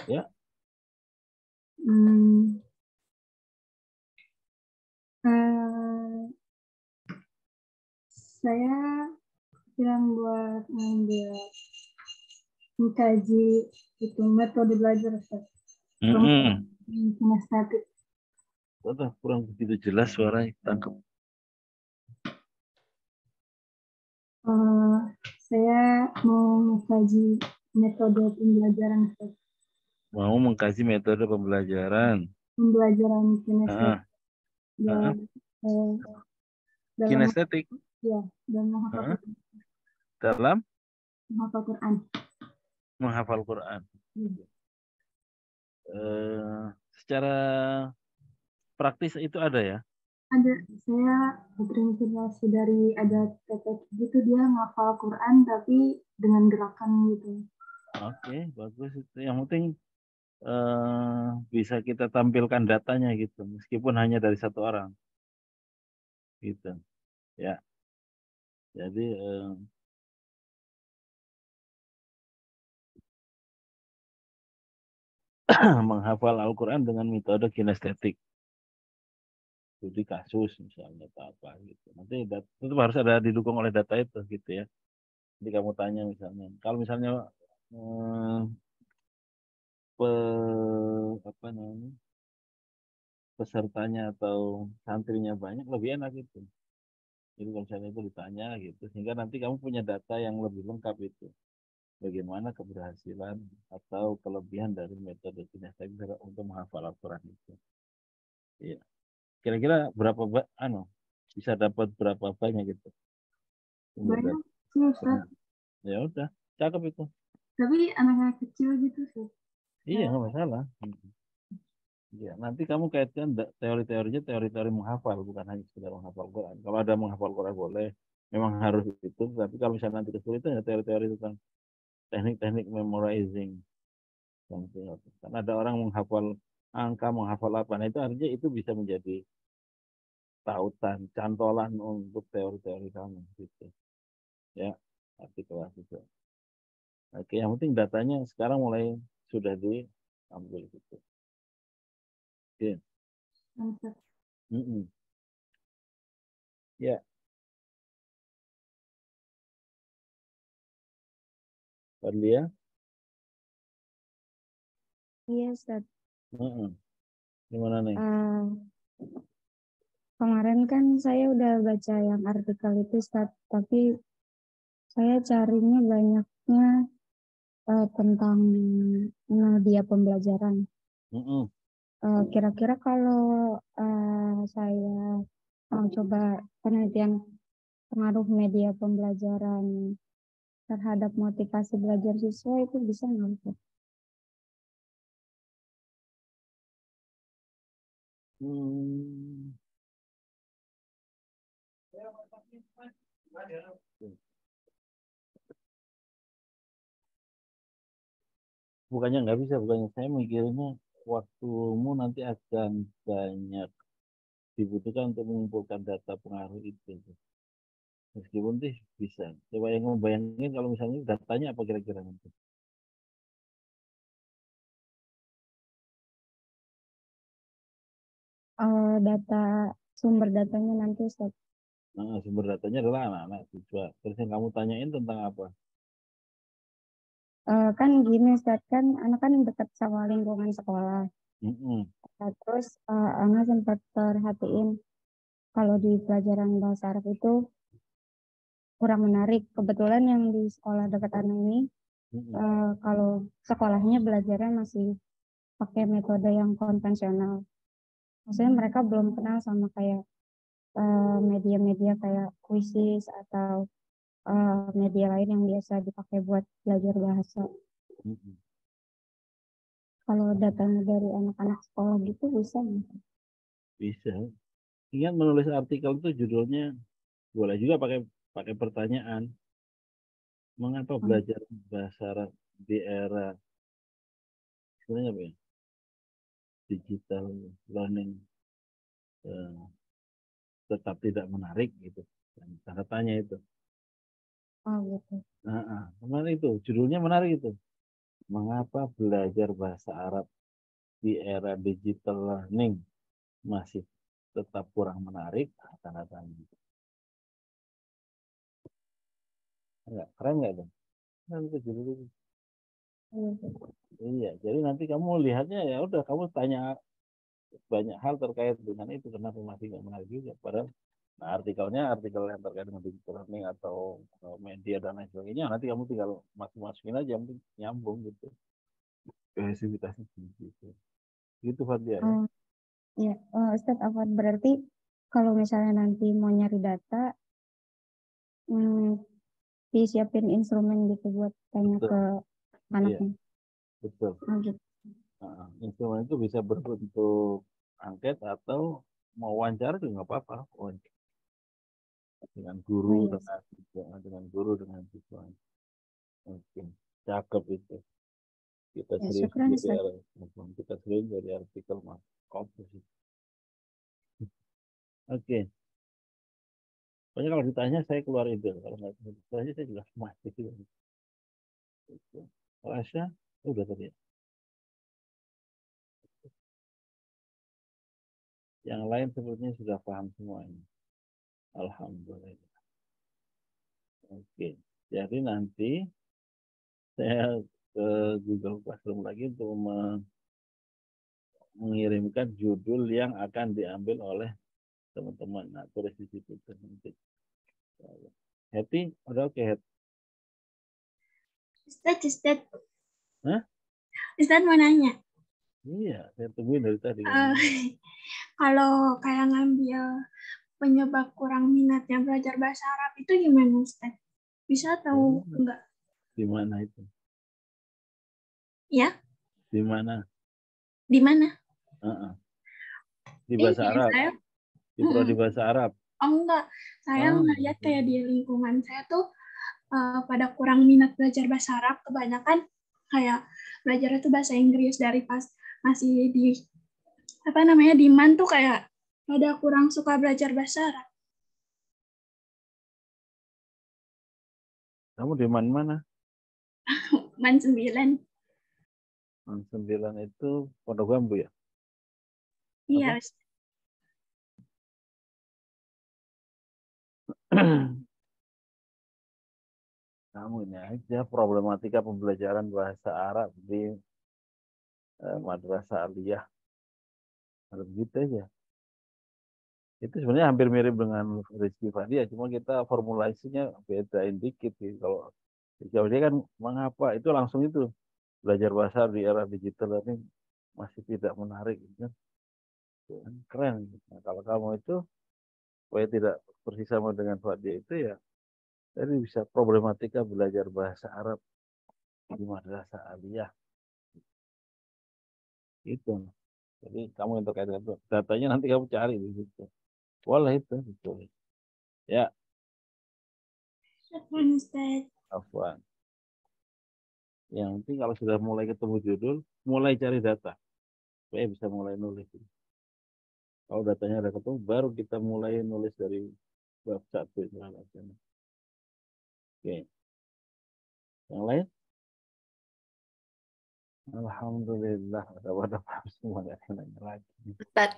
Ya. Saya kepikiran buat ngambil mengkaji itu metode belajar Ustaz. Kinestetik. Udah kurang begitu jelas suaranya, tangkap. Saya mau mengkaji metode pembelajaran Ustaz. Mau mengkaji metode pembelajaran. Pembelajaran kinestetik. Kinestetik. Ya, dan menghafal Quran. Dalam? Menghafal Quran. Menghafal Quran. Secara praktis itu ada ya? Ada. Saya terinspirasi dari ada TED gitu, dia menghafal Quran tapi dengan gerakan gitu. Oke, bagus itu. Yang penting bisa kita tampilkan datanya gitu, meskipun hanya dari satu orang. Gitu. Ya. Jadi menghafal Al-Quran dengan metode kinestetik. Studi kasus misalnya atau apa gitu. Nanti itu harus ada didukung oleh data itu gitu ya. Jadi kamu tanya misalnya, kalau misalnya pesertanya atau santrinya banyak, lebih enak itu. Jadi kalau misalnya itu ditanya gitu, sehingga nanti kamu punya data yang lebih lengkap itu. Bagaimana keberhasilan atau kelebihan dari metode kinestetik untuk menghafal Al-Quran itu. Iya. Kira-kira berapa bisa dapat berapa banyak gitu? Banyak sih Ustaz. Ya udah, cakep itu. Tapi anak-anak kecil gitu Ustaz. Iya, nggak masalah. Ya, nanti kamu kaitkan teori-teorinya, teori-teori menghafal, bukan hanya sekedar menghafal Quran. Kalau ada menghafal Quran boleh, memang harus itu. Tapi kalau misalnya nanti kesulitan ya teori-teori tentang teknik-teknik memorizing. Karena ada orang menghafal angka, menghafal apa. Nah itu artinya itu bisa menjadi tautan, cantolan untuk teori-teori kamu. Gitu. Ya, artikel-artikel. Oke, yang penting datanya sekarang mulai sudah diambil gitu. Oke. Ya. Fadlia? Iya, Ustaz. Gimana nih? Kemarin kan saya udah baca yang artikel itu, Ustaz. Tapi saya carinya banyaknya tentang media pembelajaran. Kira-kira kalau saya mau coba penelitian pengaruh media pembelajaran terhadap motivasi belajar siswa itu bisa nggak? Bukannya nggak bisa, bukannya saya mikirnya waktumu nanti akan banyak dibutuhkan untuk mengumpulkan data pengaruh itu. Meskipun sih bisa. Coba yang membayangin kalau misalnya datanya apa kira-kira nanti? Data sumber datanya nanti Ustaz. Nah, sumber datanya adalah anak-anak siswa. Terus yang kamu tanyain tentang apa? Kan gini Ustaz, kan anak kan dekat sama lingkungan sekolah. Nah, terus anak sempat perhatiin kalau di pelajaran bahasa Arab itu kurang menarik. Kebetulan yang di sekolah dekat anak ini kalau sekolahnya belajarnya masih pakai metode yang konvensional. Maksudnya mereka belum kenal sama kayak media-media kayak Quizizz atau media lain yang biasa dipakai buat belajar bahasa. Kalau datanya dari anak-anak sekolah gitu bisa nggak? Bisa. Ingat menulis artikel itu judulnya boleh juga pakai pertanyaan. Mengapa belajar bahasa Arab di era sebenarnya apa ya? Digital learning tetap tidak menarik gitu. Tanda tanya itu. Gitu. Kemarin itu judulnya menarik itu. Mengapa belajar bahasa Arab di era digital learning masih tetap kurang menarik? Tanda tanya. Enggak, keren nggak dong? Kan itu judul itu. Iya, jadi nanti kamu lihatnya ya udah kamu tanya banyak hal terkait dengan itu, kenapa masih nggak menarik juga. Padahal nah, artikelnya artikel yang terkait dengan digital learning atau media dan lain sebagainya, nanti kamu tinggal masukin aja, yang penting nyambung gitu. Kohesivitasnya gitu. Gitu Fadia ya. Ya, Ustadz Afwan, berarti kalau misalnya nanti mau nyari data, disiapin instrumen gitu buat tanya Betul. ke anaknya. Iya, betul. Gitu. Nah, instrumen itu bisa berbentuk angket atau mau wawancara juga nggak apa-apa. Dengan guru, Oh, yes. dengan guru, dengan siswa. Oke, cakep itu. Kita Ya, serius syukran dari Ustadz. kita serius dari artikel mas komposisi. Oke. Pokoknya kalau ditanya saya keluar ide. Kalau nggak ditanya saya juga masih gitu. Rasanya udah tadi. Yang lain sepertinya sudah paham semuanya. Alhamdulillah. Oke. Jadi nanti saya ke Google Classroom lagi untuk mengirimkan judul yang akan diambil oleh teman-teman. Nah, tulis di situ nanti. Happy? Udah oke, Happy? Ustadz. Hah? Ustadz mau nanya. Iya, saya tungguin dari tadi. Kalau kayak ngambil penyebab kurang minatnya belajar bahasa Arab itu gimana, Ustadz? Bisa atau enggak? Di mana itu? Ya? Di mana? Di mana? Di bahasa Arab. Saya, di prodi bahasa Arab. Oh enggak, saya ngeliat kayak di lingkungan saya tuh pada kurang minat belajar bahasa Arab. Kebanyakan kayak belajar itu bahasa Inggris dari pas masih di di MAN tuh kayak pada kurang suka belajar bahasa Arab. Kamu di mana? MAN 9. MAN 9 itu Pondok Bambu ya? Iya. Kamu ini aja problematika pembelajaran bahasa Arab di Madrasah Aliyah. Begitu aja. Itu sebenarnya hampir mirip dengan Rizky Fadia, cuma kita formulasinya bedain dikit. Gitu. Kalau Rizky Fadia kan mengapa itu langsung itu belajar bahasa di era digital ini masih tidak menarik. Gitu. Keren. Nah, kalau kamu itu supaya tidak persis sama dengan Fadia itu ya, jadi bisa problematika belajar bahasa Arab di Madrasah Aliyah. Itu. Jadi kamu yang terkait dengan itu. Datanya nanti kamu cari di situ. Boleh itu. Betul. Ya. Afwan. Yang penting kalau sudah mulai ketemu judul, mulai cari data. Supaya bisa mulai nulis. Kalau datanya udah ketemu, baru kita mulai nulis dari bab 1. Oke. Yang lain? Alhamdulillah. Ada paham semua. Nanya lagi. Ustaz.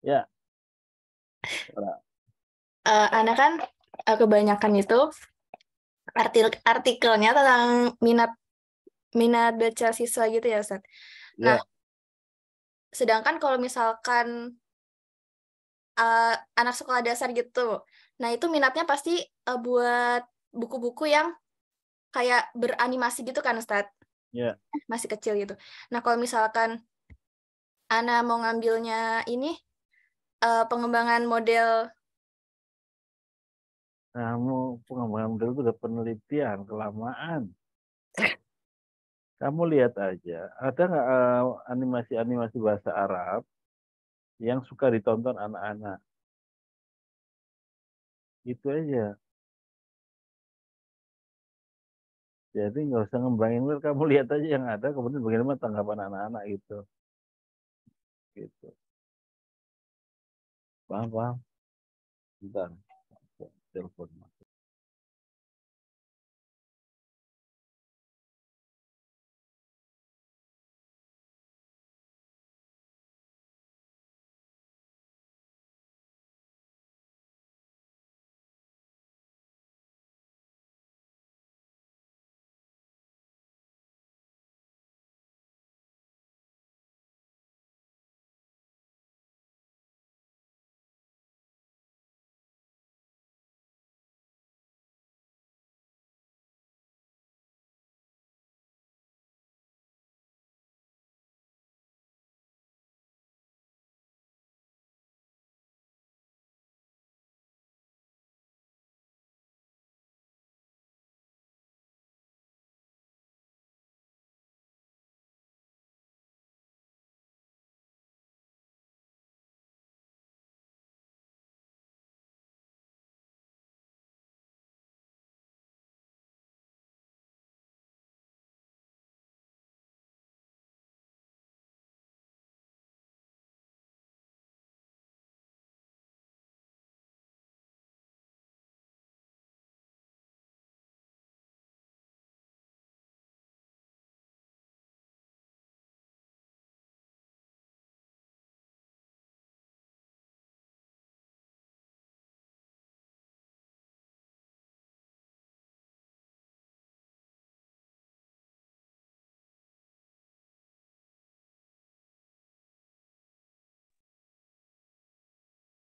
Ya. Anak kan kebanyakan itu artikelnya tentang minat baca siswa gitu ya, Ustaz. Nah, sedangkan kalau misalkan anak sekolah dasar gitu, nah itu minatnya pasti buat buku-buku yang kayak beranimasi gitu kan, Ustaz? Iya. Masih kecil gitu. Nah, kalau misalkan anak mau ngambilnya ini pengembangan model. Kamu pengembangan model itu udah penelitian kelamaan. Kamu lihat aja, ada nggak animasi-animasi bahasa Arab yang suka ditonton anak-anak? Itu aja. Jadi nggak usah ngembangin, kamu lihat aja yang ada, kemudian bagaimana tanggapan anak-anak gitu. Gitu. Paham? Bentar. Telepon.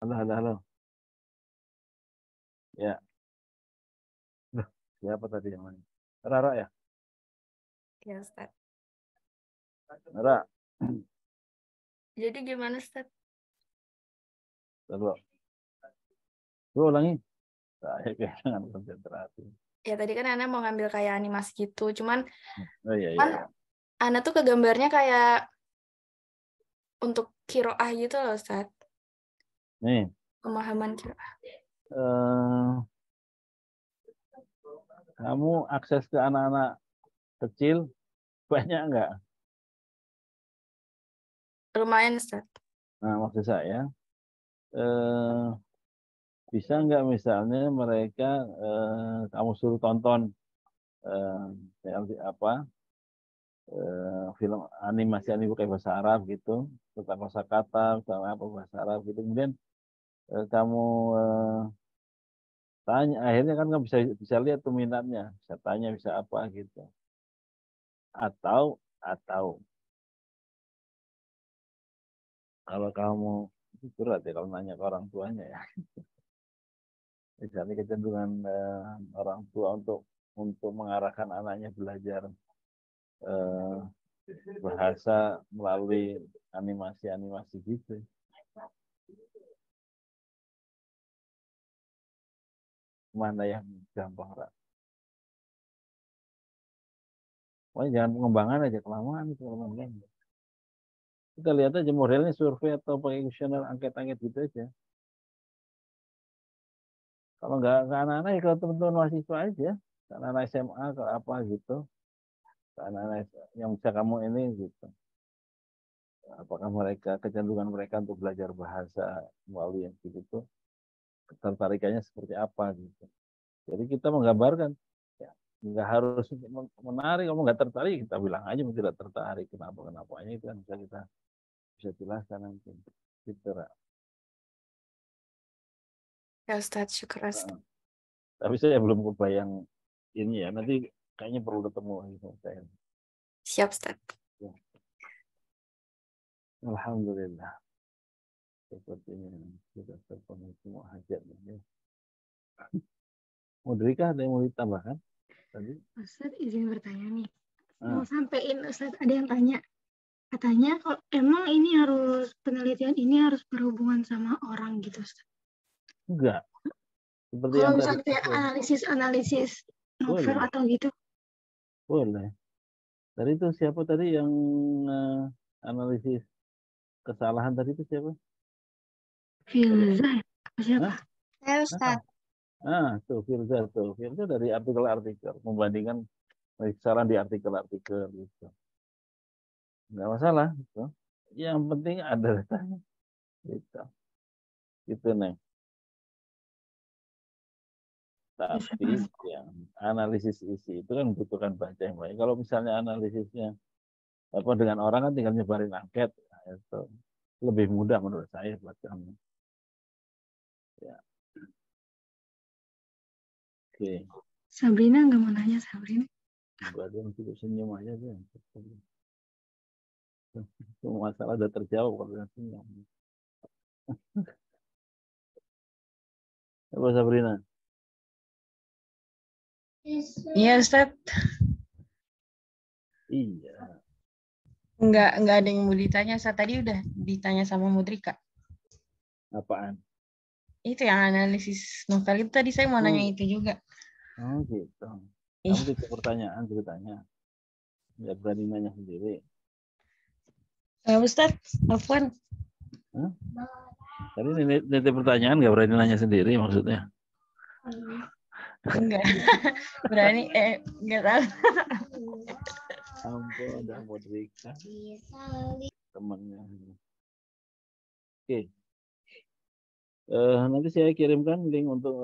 Halo. Ya. Loh, siapa tadi yang main? Rara ya? Ya, Ustaz. Rara. Jadi gimana, Ustaz? Coba. Ulangi. Saya kehilangan konsentrasi. Ya, tadi kan Ana mau ngambil kayak animasi gitu. Cuman, Oh iya. Ana tuh kegambarnya kayak untuk kiroah gitu loh, Ustaz. Nih. Pemahaman kiroah. Kamu akses ke anak-anak kecil banyak enggak? Lumayan, Ustaz. Nah, maksud saya, bisa enggak misalnya mereka kamu suruh tonton film animasi pakai bahasa Arab gitu, tentang kosakata, tentang apa bahasa Arab gitu, kemudian kamu tanya, akhirnya kan kamu bisa lihat tuh minatnya, bisa tanya, bisa apa gitu. Atau kalau kamu berat ya kalau nanya ke orang tuanya ya. Misalnya kecenderungan orang tua untuk mengarahkan anaknya belajar bahasa melalui animasi gitu. Mana yang gampang, Ra? Pokoknya jangan pengembangan aja, kelamaan itu. Kita lihat aja modelnya survei atau pakai kuesioner angket-angket gitu aja. Kalau nggak ke anak-anak ya ke teman-teman mahasiswa aja. Ke anak-anak SMA, ke apa gitu. Ke anak-anak yang bisa kamu ini gitu. Apakah kecenderungan mereka untuk belajar bahasa melalui yang gitu, ketertarikannya seperti apa gitu. Jadi kita menggambarkan, ya, nggak harus menarik, kamu nggak tertarik, kita bilang aja tidak tertarik, kenapa-kenapanya itu kan bisa jelaskan nanti. Gitu, Ra. Ya, Ustaz, syukur, Ustaz. Tapi saya belum kebayang ini ya, nanti kayaknya perlu ketemu lagi sama saya. Siap, Ustaz. Ya. Alhamdulillah. Sepertinya sudah terpenuhi semua hajatnya. Ya. Mudrika ada yang mau ditambahkan? Tadi? Ustaz izin bertanya nih. Mau sampein Ustaz, ada yang tanya. Katanya kalau emang ini penelitian ini harus berhubungan sama orang gitu Ustaz. Enggak. Seperti kalau yang misalnya tadi. kayak analisis novel atau gitu. Boleh. Tadi itu siapa tadi yang analisis kesalahan tadi itu siapa? Firza. Siapa? Saya Ustaz. Tuh Firza tuh. Firza dari artikel-artikel membandingkan kesalahan di artikel-artikel gitu. Enggak masalah gitu. Yang penting ada datanya. Gitu. Gitu, Neng. Tapi yang analisis isi itu kan membutuhkan baca yang baik. Kalau misalnya analisisnya dengan orang kan tinggal nyebarin angket, itu lebih mudah menurut saya buat kamu. Ya. Oke. Sabrina nggak mau nanya, Sabrina? Enggak, dia masih senyum aja dia. Semua masalah udah terjawab kalau dia senyum. Apa Sabrina? Iya, Ustaz. Iya. Enggak ada yang mau ditanya. Saya tadi udah ditanya sama Mudrika. Apaan? Itu yang analisis novel itu tadi saya mau nanya itu juga. Oh gitu. Kamu tidak pertanyaan ceritanya. Nggak berani nanya sendiri. Ustaz, Afwan. Tadi nitip pertanyaan nggak berani nanya sendiri maksudnya? Enggak. Berani, enggak tahu. Ampun, ada Mudrika. Temannya. Oke. Nanti saya kirimkan link untuk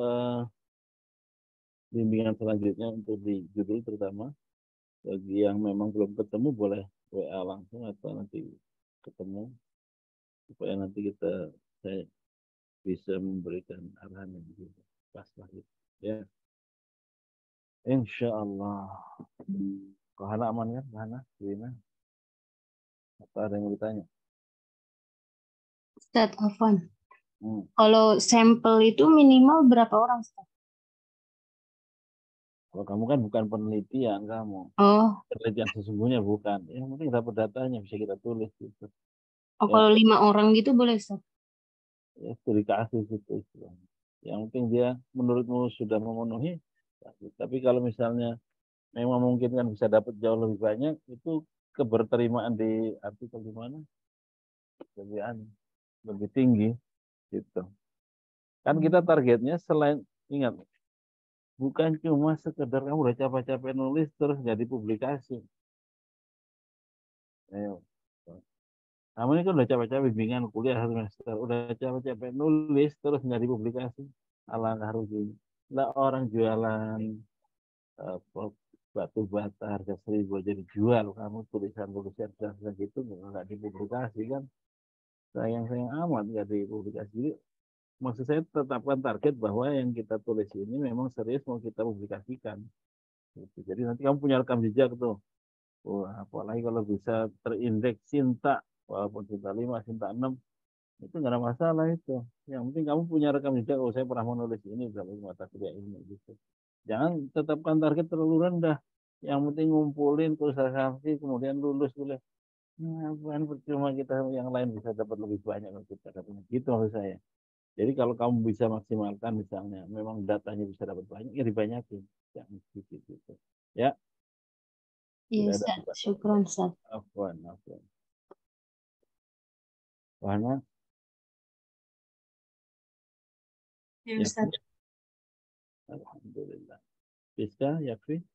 bimbingan selanjutnya untuk di judul terutama. Bagi yang memang belum ketemu boleh WA langsung atau nanti ketemu supaya nanti saya bisa memberikan arahan yang pas lah gitu. Ya. Insya Allah. Kohana aman kan? Kohana, Wina? Apa ada yang mau ditanya? Ustaz Afwan. Kalau sampel itu minimal berapa orang, Ustaz? Kalau kamu kan bukan penelitian kamu. Oh. Penelitian sesungguhnya bukan. Yang penting dapat datanya bisa kita tulis gitu. Oh, Ya, kalau 5 orang gitu boleh, Ustaz? ya studi kasus itu. Yang penting dia menurutmu sudah memenuhi. Tapi kalau misalnya memang mungkin kan bisa dapat jauh lebih banyak, itu keberterimaan di artikel di mana lebih tinggi gitu. Kan kita targetnya selain ingat bukan cuma sekedar kamu udah capek-capek nulis terus jadi publikasi. Ayo. Kamu ini kan udah capek-capek bimbingan kuliah semester, udah capek-capek nulis terus jadi publikasi. Alangkah ruginya. Lah orang jualan batu bata harga 1.000 jadi jual, kamu tulisan-tulisan gitu nggak dipublikasi kan? Sayang-sayang amat nggak dipublikasi. Jadi, maksud saya tetapkan target bahwa yang kita tulis ini memang serius mau kita publikasikan. Gitu. Jadi nanti kamu punya rekam jejak tuh. Wah, apalagi kalau bisa terindeks Sinta, walaupun Sinta 5, Sinta 6, itu nggak ada masalah itu. Yang penting kamu punya rekam jejak, oh saya pernah menulis ini dalam mata kuliah ini. Gitu. Jangan tetapkan target terlalu rendah. Yang penting ngumpulin kuliah kemudian lulus kuliah. Nah, bukan percuma kita yang lain bisa dapat lebih banyak kalau kita dapat. Gitu maksud saya. Jadi kalau kamu bisa maksimalkan misalnya, memang datanya bisa dapat banyak, ya dibanyakin. Jangan sedikit gitu. Ya. Iya, Ustaz. Syukran, Ustaz. Afwan. Wana? Ya, Ustaz. Alhamdulillah. Bisa, Yakfi?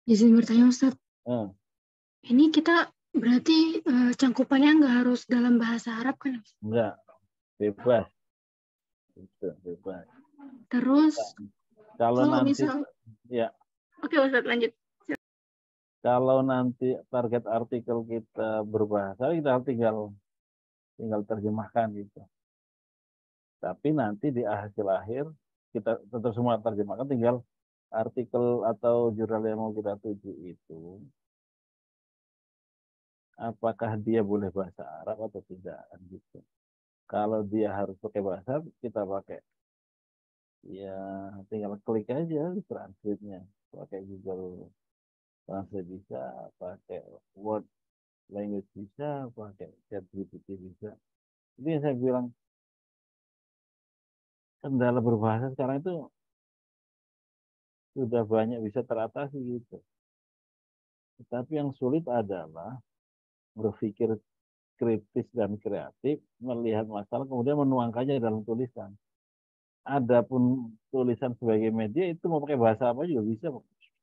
Izin bertanya, Ustaz. Ini kita berarti cangkupannya nggak harus dalam bahasa Arab kan? Enggak, bebas. Itu, bebas. Terus, kalau nanti, misal, ya. Oke, Ustaz, lanjut. Kalau nanti target artikel kita berbahasa, kita tinggal terjemahkan gitu. Tapi nanti di hasil akhir, kita tetap semua terjemahkan, tinggal artikel atau jurnal yang mau kita tuju itu, apakah dia boleh bahasa Arab atau tidak gitu. Kalau dia harus pakai bahasa Arab, kita pakai. Ya tinggal klik aja translate-nya. Pakai Google Translate bisa, pakai Word Language bisa, pakai ChatGPT bisa. Jadi yang saya bilang, kendala berbahasa sekarang itu sudah banyak bisa teratasi gitu. Tetapi yang sulit adalah berpikir kritis dan kreatif, melihat masalah, kemudian menuangkannya dalam tulisan. Adapun tulisan sebagai media itu mau pakai bahasa apa juga bisa,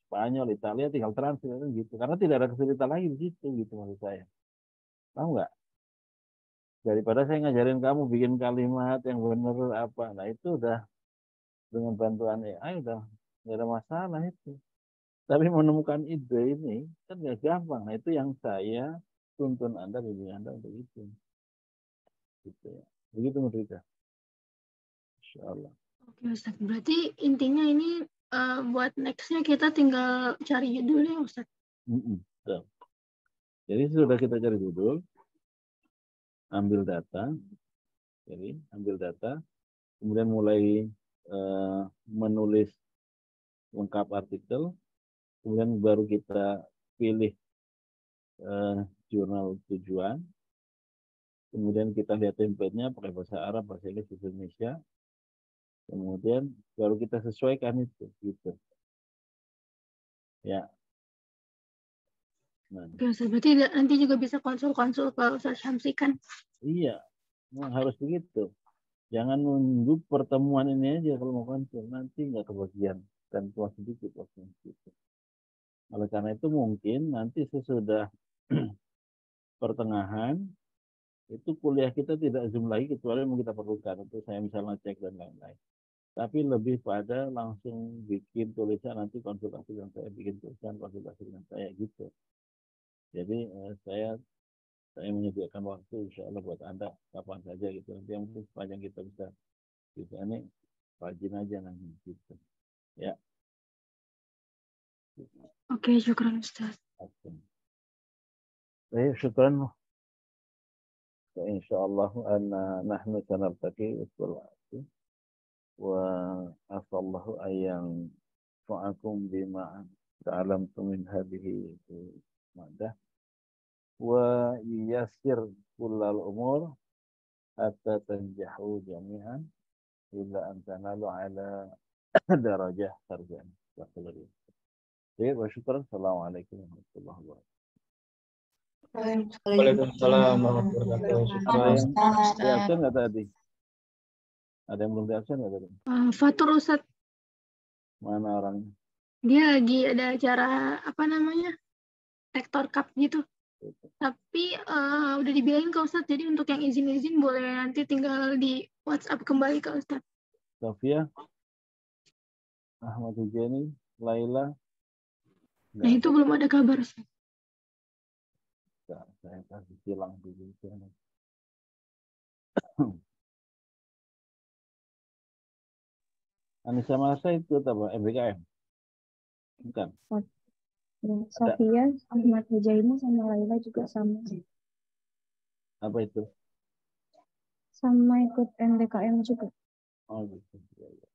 Spanyol, Italia, tinggal translate gitu. Karena tidak ada kesulitan lagi di situ gitu maksud saya. Tahu nggak? Daripada saya ngajarin kamu bikin kalimat yang benar apa, nah itu udah dengan bantuan AI udah nggak ada masalah itu. Tapi menemukan ide ini kan nggak gampang. Nah itu yang saya tuntun Anda, bimbing Anda untuk itu. Gitu ya. Begitu menurut kita. Insyaallah. Oke, Ustaz. Berarti intinya ini buat next-nya kita tinggal cari judulnya, Ustaz. Jadi sudah kita cari judul, ambil data, kemudian mulai menulis lengkap artikel, kemudian baru kita pilih jurnal tujuan, kemudian kita lihat template-nya pakai bahasa Arab, bahasa Inggris, bahasa Indonesia, kemudian baru kita sesuaikan itu, gitu. Ya. Nah. Oke, Ustaz. Berarti nanti juga bisa konsul-konsul ke Ustaz Syamsi kan? Iya, harus begitu. Jangan nunggu pertemuan ini aja kalau mau konsul, nanti nggak kebagian dan cuma sedikit waktu itu. Oleh karena itu mungkin nanti sesudah pertengahan itu kuliah kita tidak Zoom lagi kecuali yang kita perlukan untuk saya misalnya cek dan lain-lain. Tapi lebih pada langsung bikin tulisan nanti konsultasi dengan saya, bikin tulisan konsultasi dengan saya gitu. Jadi saya menyediakan waktu insya Allah buat Anda kapan saja gitu. Nanti yang penting sepanjang kita bisa ini rajin aja nanti gitu. Ya. Oke, syukran Ustaz. Oke. Syukran insyaallah anna nahnu sanaltaqi usbul ati wa asallahu ayang fa'akum bima ta'alamtum min hadhihi madah wa yassir kullal umur hatta tanjahu jami'an illa an tanalu ala darajah sarjana. Baik, wa syukran. Assalamualaikum warahmatullahi wabarakatuh. Waalaikumsalam warahmatullahi wabarakatuh. Ada yang absen nggak tadi? Ada yang belum di absen nggak tadi? Fatur Ustadz, Mana orangnya? dia lagi ada acara apa namanya rektor cup gitu. Tapi udah dibilangin ke Ustadz, jadi untuk yang izin-izin boleh nanti tinggal di WhatsApp kembali ke Ustadz. Sofia, Ahmad Hujani, Laila. Nah itu belum ada kabar Ustadz. Saya kasih silang dulu. Anissa Masa itu apa? MBKM? Bukan. Sofia, Ahmad Hujaini sama Laila juga sama. Apa itu? Sama ikut MBKM juga. Oh gitu. Ya, ya.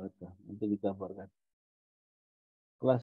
Oke, nanti dikabarkan.